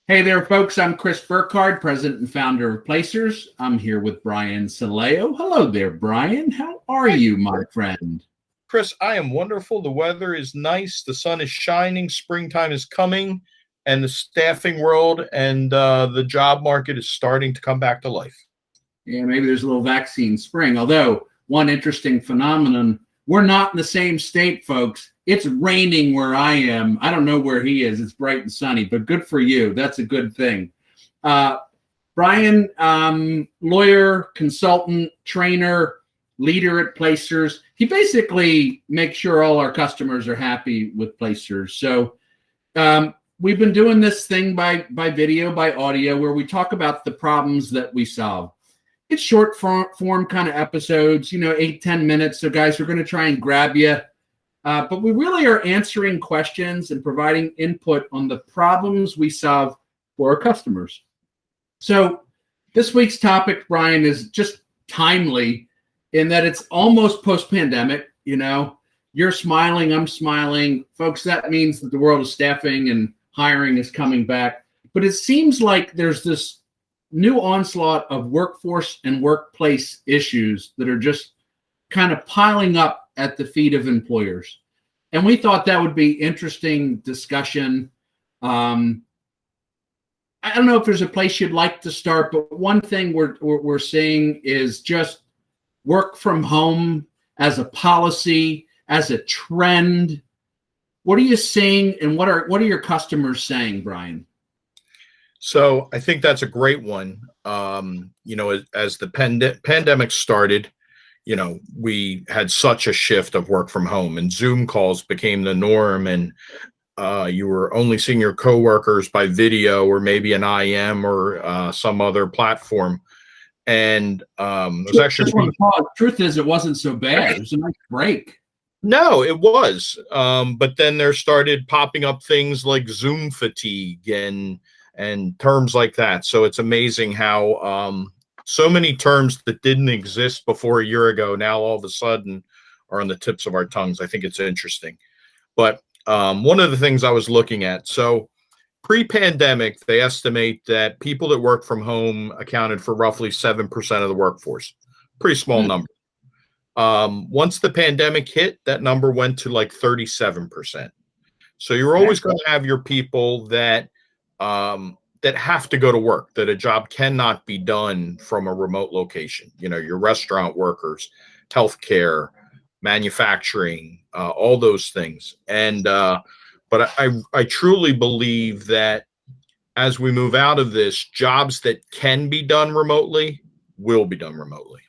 Hey there, folks. I'm Chris Burkhardt, president and founder of Placers. I'm here with Brian Saleo. Hello there, Brian. How are you, my friend? Chris, I am wonderful. The weather is nice. The sun is shining. Springtime is coming. And the staffing world and the job market is starting to come back to life. Yeah, maybe there's a little vaccine spring. Although, one interesting phenomenon, we're not in the same state, folks. It's raining where I am. I don't know where he is. It's bright and sunny, but good for you. That's a good thing. Brian, lawyer, consultant, trainer, leader at Placers. He basically makes sure all our customers are happy with Placers. So we've been doing this thing by video, by audio, where we talk about the problems that we solve. It's short form kind of episodes, 8-10 minutes. So guys, we're going to try and grab you. But we really are answering questions and providing input on the problems we solve for our customers. So this week's topic, Brian, is just timely in that it's almost post-pandemic. You're smiling, I'm smiling. Folks, that means that the world of staffing and hiring is coming back. But it seems like there's this new onslaught of workforce and workplace issues that are just kind of piling up at the feet of employers. And we thought that would be interesting discussion. I don't know if there's a place you'd like to start, but one thing we're seeing is just work from home as a policy, as a trend. What are you seeing, and what are your customers saying, Brian? So I think that's a great one. As the pandemic started, we had such a shift of work from home, and Zoom calls became the norm, and you were only seeing your coworkers by video or maybe an IM or some other platform. And it was actually truth is, it wasn't so bad. It was a nice break. No, it was. But then there started popping up things like Zoom fatigue and terms like that. So it's amazing how so many terms that didn't exist before a year ago now all of a sudden are on the tips of our tongues. I think it's interesting. But one of the things I was looking at, so pre-pandemic, they estimate that people that work from home accounted for roughly 7% of the workforce. Pretty small number. Once the pandemic hit, that number went to like 37%. So you're always going to have your people that have to go to work, that a job cannot be done from a remote location. Your restaurant workers, healthcare, manufacturing, all those things. And but I truly believe that as we move out of this, jobs that can be done remotely will be done remotely.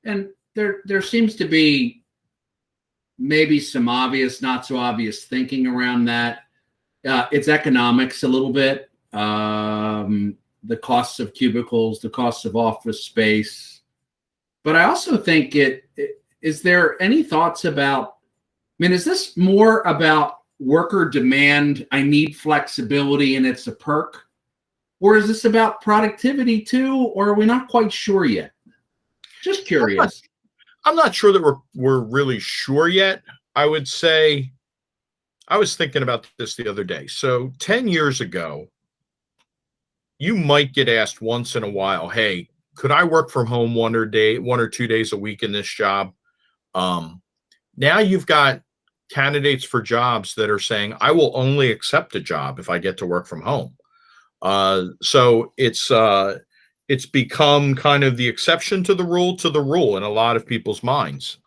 And there seems to be maybe some obvious, not so obvious thinking around that. It's economics a little bit, the costs of cubicles, the costs of office space. But I also think is there any thoughts about, is this more about worker demand, I need flexibility and it's a perk? Or is this about productivity too? Or are we not quite sure yet? Just curious. I'm not sure that we're really sure yet. I would say, I was thinking about this the other day. So 10 years ago, you might get asked once in a while, hey, could I work from home 1 or 2 days a week in this job? Now you've got candidates for jobs that are saying, I will only accept a job if I get to work from home. So it's become kind of the exception to the rule in a lot of people's minds.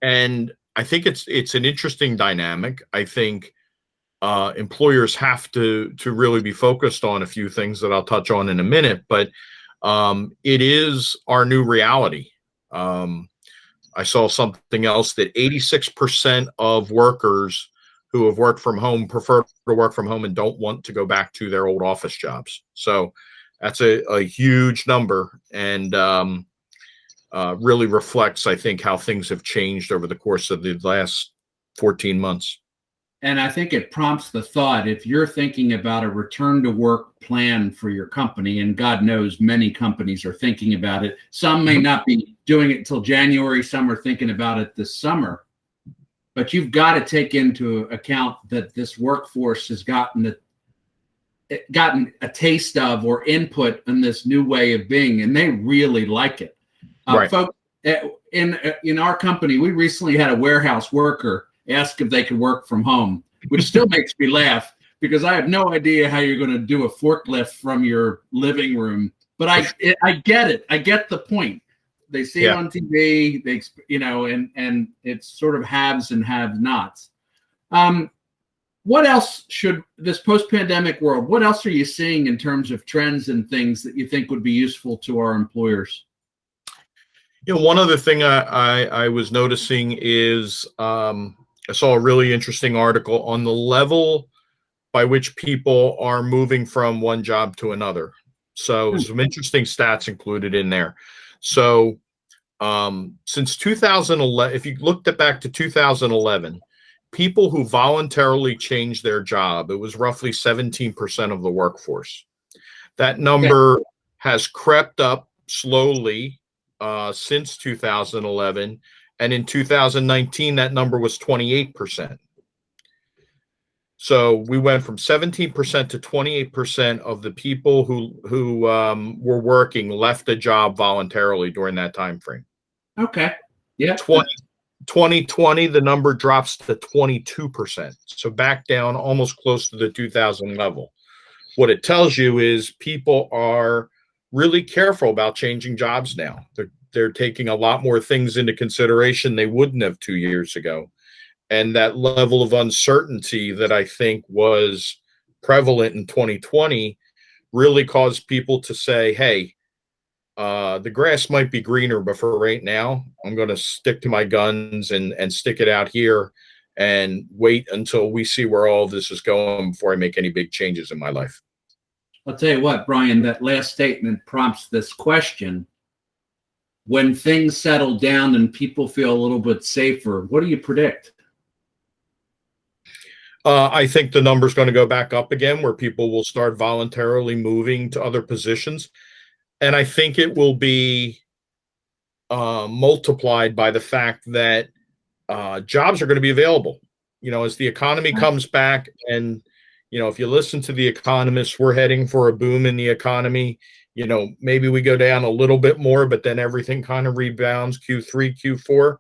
And I think it's an interesting dynamic. I think employers have to really be focused on a few things that I'll touch on in a minute, but it is our new reality. I saw something else that 86% of workers who have worked from home prefer to work from home and don't want to go back to their old office jobs. So that's a huge number, and really reflects, I think, how things have changed over the course of the last 14 months. And I think it prompts the thought, if you're thinking about a return to work plan for your company, and God knows many companies are thinking about it. Some may not be doing it until January. Some are thinking about it this summer. But you've got to take into account that this workforce has gotten gotten a taste of or input in this new way of being, and they really like it. Right. Folks, in our company, we recently had a warehouse worker ask if they could work from home, which still makes me laugh because I have no idea how you're going to do a forklift from your living room. But I get it. I get the point. They see it on TV. They, and it's sort of haves and have-nots. What else should this post-pandemic world? What else are you seeing in terms of trends and things that you think would be useful to our employers? One other thing I was noticing is I saw a really interesting article on the level by which people are moving from one job to another. So some interesting stats included in there. So since 2011, if you looked back to 2011, people who voluntarily changed their job, it was roughly 17% of the workforce. That number has crept up slowly since 2011, and in 2019, that number was 28%. So we went from 17% to 28% of the people who were working left a job voluntarily during that time frame. Okay. Yeah. 2020, the number drops to 22%. So back down almost close to the 2000 level. What it tells you is people are really careful about changing jobs now. They're taking a lot more things into consideration they wouldn't have 2 years ago. And that level of uncertainty that I think was prevalent in 2020 really caused people to say, hey, the grass might be greener, but for right now, I'm going to stick to my guns and stick it out here and wait until we see where all this is going before I make any big changes in my life. I'll tell you what, Brian, that last statement prompts this question. When things settle down and people feel a little bit safer, what do you predict? I think the number's going to go back up again, where people will start voluntarily moving to other positions. And I think it will be multiplied by the fact that jobs are going to be available. As the economy comes back, and if you listen to the economists, we're heading for a boom in the economy. Maybe we go down a little bit more, but then everything kind of rebounds Q3, Q4.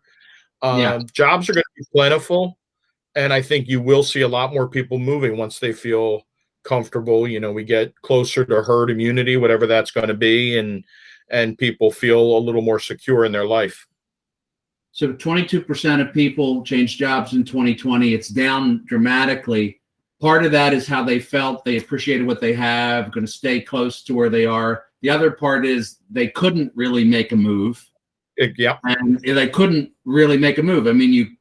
Jobs are going to be plentiful. And I think you will see a lot more people moving once they feel comfortable. We get closer to herd immunity, whatever that's going to be, and people feel a little more secure in their life. So 22% of people changed jobs in 2020. It's down dramatically. Part of that is how they felt. They appreciated what they have, going to stay close to where they are. The other part is they couldn't really make a move. And they couldn't really make a move. I mean,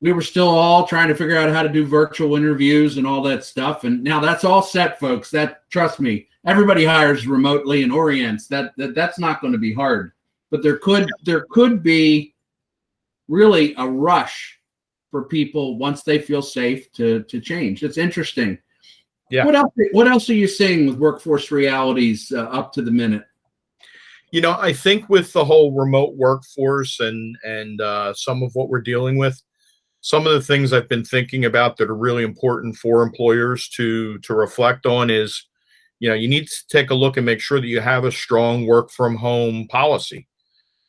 we were still all trying to figure out how to do virtual interviews and all that stuff. And now that's all set, folks. Trust me, everybody hires remotely and orients. That's not going to be hard. But there could be really a rush for people once they feel safe to change. It's interesting. Yeah. What else are you seeing with workforce realities up to the minute? I think with the whole remote workforce and some of what we're dealing with, some of the things I've been thinking about that are really important for employers to reflect on is, you need to take a look and make sure that you have a strong work from home policy.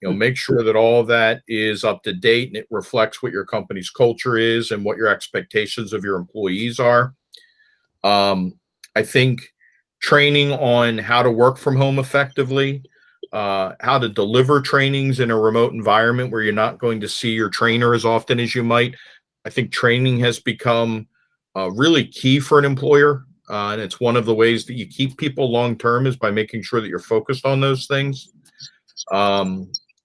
Make sure that all of that is up to date and it reflects what your company's culture is and what your expectations of your employees are. I think training on how to work from home effectively, how to deliver trainings in a remote environment where you're not going to see your trainer as often as you might. I think training has become really key for an employer. And it's one of the ways that you keep people long-term is by making sure that you're focused on those things.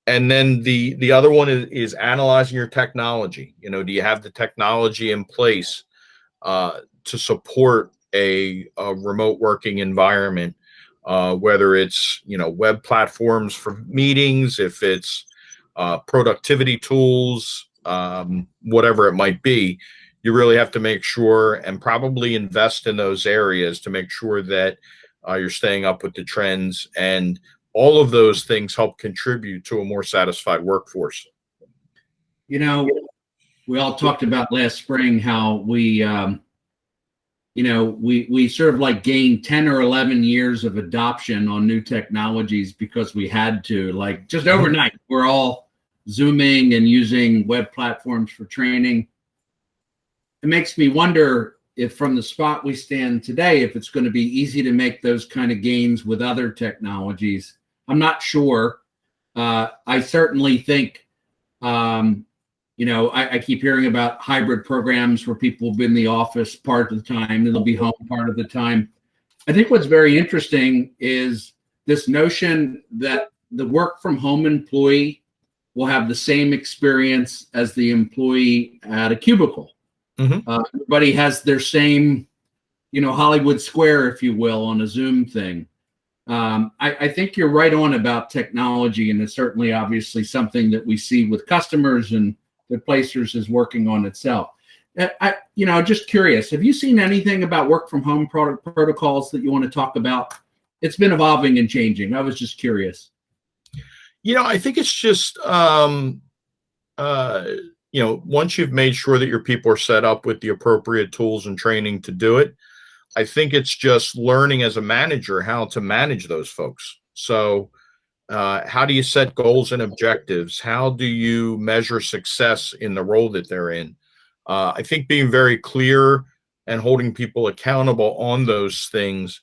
And then the other one is analyzing your technology. Do you have the technology in place to support a remote working environment? Whether it's, web platforms for meetings, if it's productivity tools, whatever it might be, you really have to make sure and probably invest in those areas to make sure that you're staying up with the trends. And all of those things help contribute to a more satisfied workforce. We all talked about last spring how we we sort of like gained 10 or 11 years of adoption on new technologies because we had to, like, just overnight. We're all Zooming and using web platforms for training. It makes me wonder if, from the spot we stand today, if it's going to be easy to make those kind of gains with other technologies. I'm not sure. I certainly think, I keep hearing about hybrid programs where people will be in the office part of the time and they'll be home part of the time. I think what's very interesting is this notion that the work from home employee will have the same experience as the employee at a cubicle. Everybody has their same, Hollywood Square, if you will, on a Zoom thing. I think you're right on about technology, and it's certainly obviously something that we see with customers and that Placers is working on itself. Just curious, have you seen anything about work from home protocols that you want to talk about? It's been evolving and changing. I was just curious. I think it's just, once you've made sure that your people are set up with the appropriate tools and training to do it, I think it's just learning as a manager how to manage those folks. So how do you set goals and objectives? How do you measure success in the role that they're in? I think being very clear and holding people accountable on those things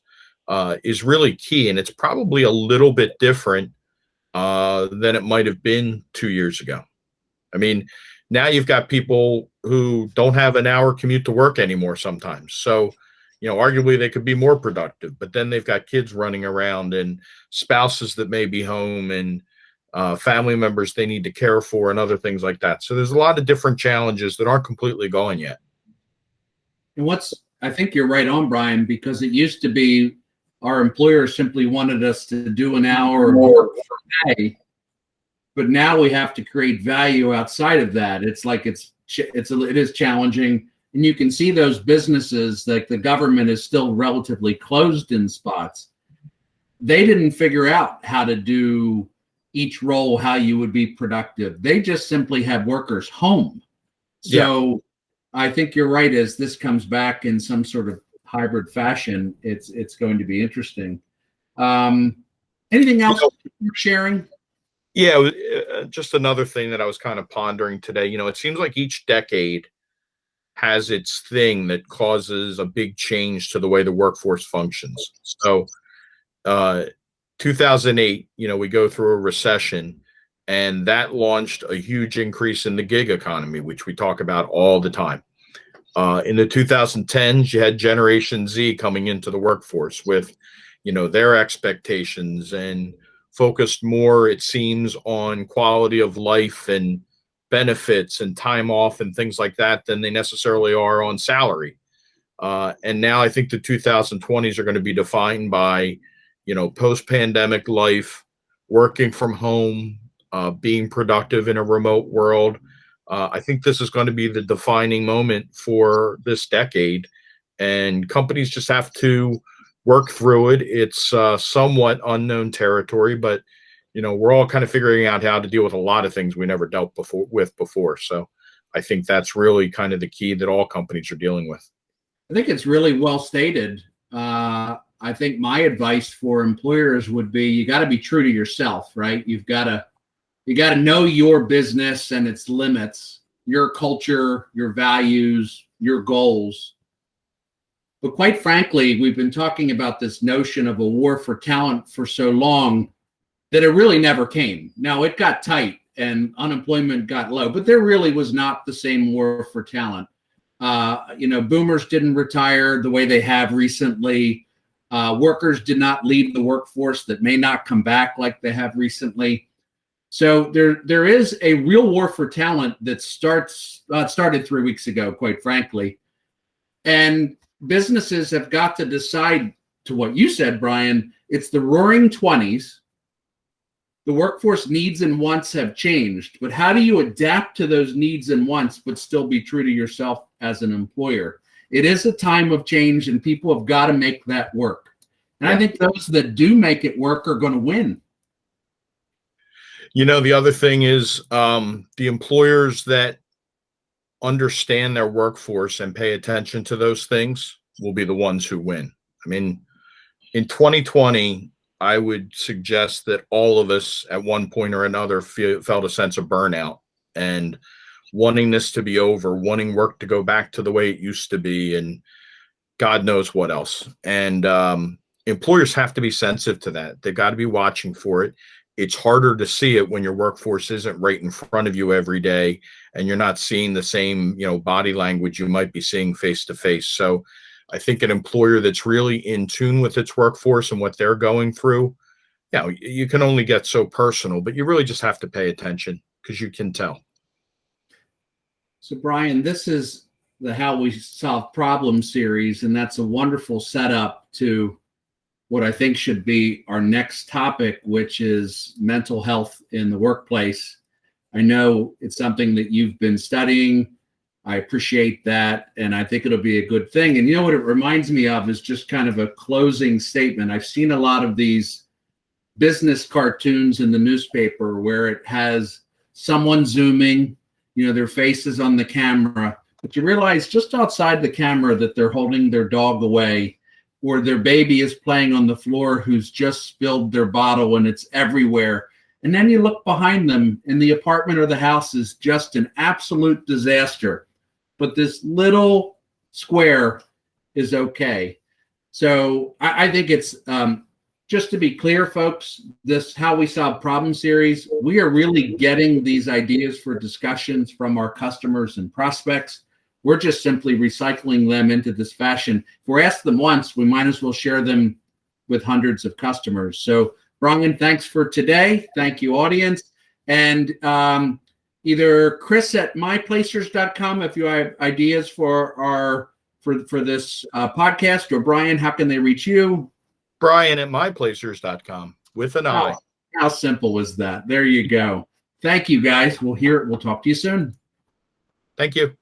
is really key. And it's probably a little bit different than it might have been 2 years ago. I mean, now you've got people who don't have an hour commute to work anymore sometimes. So, arguably they could be more productive, but then they've got kids running around and spouses that may be home and family members they need to care for and other things like that. So there's a lot of different challenges that aren't completely gone yet. And I think you're right on, Brian, because it used to be our employers simply wanted us to do an hour of work per day, but now we have to create value outside of that. It's like it is challenging. And you can see those businesses, like the government is still relatively closed in spots. They didn't figure out how to do each role, how you would be productive. They just simply have workers home. So I think you're right. As this comes back in some sort of hybrid fashion, it's going to be interesting. Anything else you're sharing? Yeah, just another thing that I was kind of pondering today. It seems like each decade has its thing that causes a big change to the way the workforce functions. So 2008, we go through a recession, and that launched a huge increase in the gig economy, which we talk about all the time. In the 2010s, you had Generation Z coming into the workforce with, their expectations and focused more, it seems, on quality of life and benefits and time off and things like that than they necessarily are on salary. And now I think the 2020s are going to be defined by, post-pandemic life, working from home, being productive in a remote world. I think this is going to be the defining moment for this decade, and companies just have to work through it. It's somewhat unknown territory, but we're all kind of figuring out how to deal with a lot of things we never dealt with before. So I think that's really kind of the key that all companies are dealing with. I think it's really well stated. I think my advice for employers would be, you got to be true to yourself, right? You got to know your business and its limits, your culture, your values, your goals. But quite frankly, we've been talking about this notion of a war for talent for so long that it really never came. Now, it got tight and unemployment got low, but there really was not the same war for talent. Boomers didn't retire the way they have recently. Workers did not leave the workforce that may not come back like they have recently. So there is a real war for talent that started 3 weeks ago, quite frankly. And businesses have got to decide, to what you said, Brian, it's the roaring 20s. The workforce needs and wants have changed, but how do you adapt to those needs and wants but still be true to yourself as an employer? It is a time of change, and people have got to make that work. And I think those that do make it work are going to win. The other thing is the employers that understand their workforce and pay attention to those things will be the ones who win. I mean, in 2020, I would suggest that all of us at one point or another felt a sense of burnout and wanting this to be over, wanting work to go back to the way it used to be, and God knows what else. And employers have to be sensitive to that. They've got to be watching for it. It's harder to see it when your workforce isn't right in front of you every day and you're not seeing the same, body language you might be seeing face to face. So I think an employer that's really in tune with its workforce and what they're going through, you can only get so personal, but you really just have to pay attention because you can tell. So Brian, this is the How We Solve Problems series, and that's a wonderful setup to what I think should be our next topic, which is mental health in the workplace. I know it's something that you've been studying. I appreciate that, and I think it'll be a good thing. And you know what it reminds me of is just kind of a closing statement. I've seen a lot of these business cartoons in the newspaper where it has someone zooming, their faces on the camera, but you realize just outside the camera that they're holding their dog away, or their baby is playing on the floor who's just spilled their bottle and it's everywhere. And then you look behind them and the apartment or the house is just an absolute disaster. But this little square is okay. So I think it's, just to be clear, folks, this How We Solve Problem series, we are really getting these ideas for discussions from our customers and prospects. We're just simply recycling them into this fashion. If we're asked them once, we might as well share them with hundreds of customers. So Brian, thanks for today. Thank you, audience. And either Chris at myplacers.com if you have ideas for this podcast, or Brian, how can they reach you? Brian at myplacers.com with an I. How simple is that? There you go. Thank you, guys. We'll talk to you soon. Thank you.